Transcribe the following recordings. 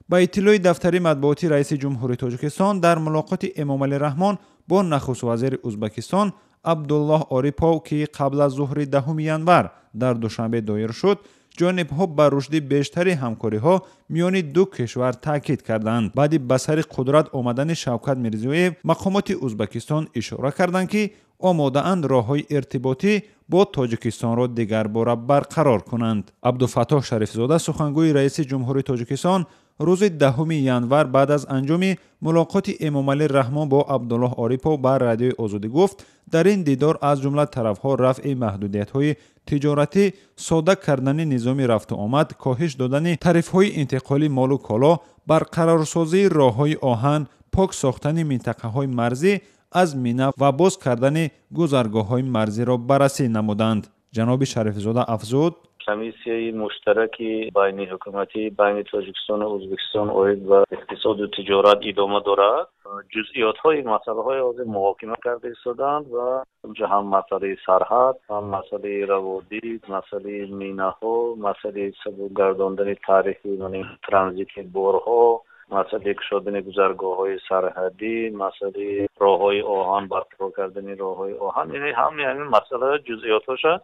با اطلاع دفتر مطبوعاتی رئیس جمهوری تاجیکستان در ملاقات امامعلی رحمان با نخست وزیر ازبکستان عبدالله آریپوو که قبل از ظهر 10 ینور در دوشنبه دایر شد، جانب‌ها بر رشد بیشتری همکاری‌ها میان دو کشور تاکید کردند. بعد به سر قدرت آمدن شوکت میرزیویف، مقامات ازبکستان اشاره کردند که آماده‌اند راه‌های ارتباطی با تاجیکستان را دیگر باره برقرار کنند. عبدالفتاح شریفزاده سخنگوی رئیس جمهوری تاجیکستان روز 10 ینور بعد از انجام ملاقات امامعلی رحمان با عبدالله آریپوو با رادیوی آزادی گفت در این دیدار از جمله طرف‌ها رفع محدودیت‌های تجارتی، ساده کردن نظام رفت و آمد، کاهش دادن تعرفه‌های انتقالی مال و کالا، برقرارسازی راه‌های آهن، پاک ساختن منطقه‌های مرزی از مینا و باز کردن گذرگاه‌های مرزی را بررسی نمودند. جناب شریفزاده افزود: کمیسیه مشترکی بین حکومتی بین تاجیکستان و ازبکستان اوید و اقتصاد و تجارت ادامه دارد. جزئیات‌های مسائل از محاکمه کرده ایستادند و اونجا هم مسئله سرحد، هم مسئله روادید، مسئله میناها، مسئله گرداندن تاریخی یعنی ترانزیت بارها، مسئله کشادن گذرگاه‌های سرحدی، مسئله راه‌های آهن، برقرار کردن راه‌های آهن، یعنی همین مسئله جزئیاتش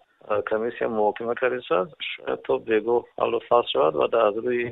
کمیسیون محاکمه کرده است. شاید تا بگو حل و فصل شود و در روی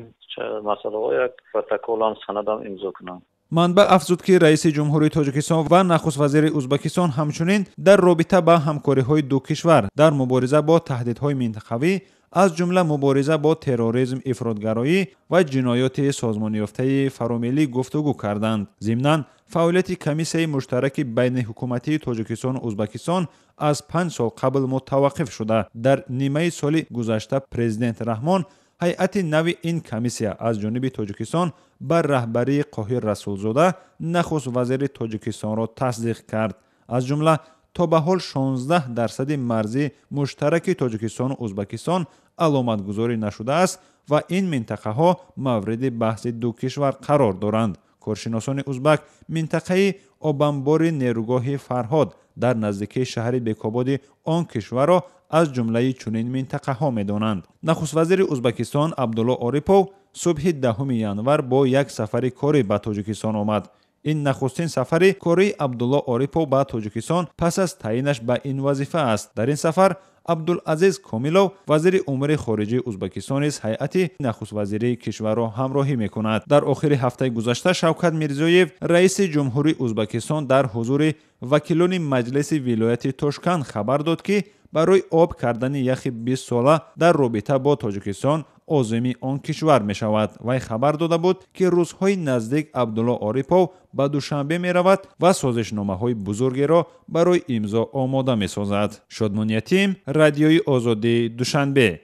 مسئله یک پروتکل هم سند هم امضا کنند. منبع افزود که رئیس جمهوری تاجیکستان و نخست وزیر ازبکستان همچنین در رابطه با همکاری‌های دو کشور در مبارزه با تهدیدهای منطقوی از جمله مبارزه با تروریسم، افراطگرایی و جنایات سازمان یافته فرامیلی گفتگو کردند. ضمناً فعالیت کمیسیه مشترک بین حکومتی تاجیکستان و ازبکستان از 5 سال قبل متوقف شده. در نیمه سال گذشته پرزیدنت رحمان هیئت نو این کمیسیه از جانب تاجیکستان بر رهبری قاهر رسولزاده نخست وزیر تاجیکستان را تصدیق کرد. از جمله تا به حال 16% مرزی مشترک تاجیکستان و ازبکستان علامتگذاری نشده است و این منطقه ها مورد بحث دو کشور قرار دارند. کارشناسان ازبک منطقه آبانبار نیروگاه فرهاد در نزدیکی شهر بیکاباد آن کشور را از جمله چنین منطقه ها می دانند. نخست وزیر ازبکستان عبدالله آریپوو صبح 10 ینور با یک سفر کاری به تاجیکستان آمد. این نخستین سفر کاری عبدالله آریپوو به تاجیکستان پس از تعیینش به این وظیفه است. در این سفر عبدالعزیز کامیلوو وزیر امور خارجه ازبکستان از هیئت نخست وزیری کشور را همراهی می‌کند. در آخر هفته گذشته شوکت میرزیویف رئیس جمهوری ازبکستان در حضور وکیلان مجلس ولایت تاشکند خبر داد که برای آب کردن یخ 20 ساله در رابطه با تاجیکستان عازم آن کشور می شود. وی خبر داده بود که روزهای نزدیک عبدالله آریپوو به دوشنبه می رود و سازشنامه های بزرگی را برای امضا آماده می سازد. شادمان یتیم، رادیوی آزادی، دوشنبه.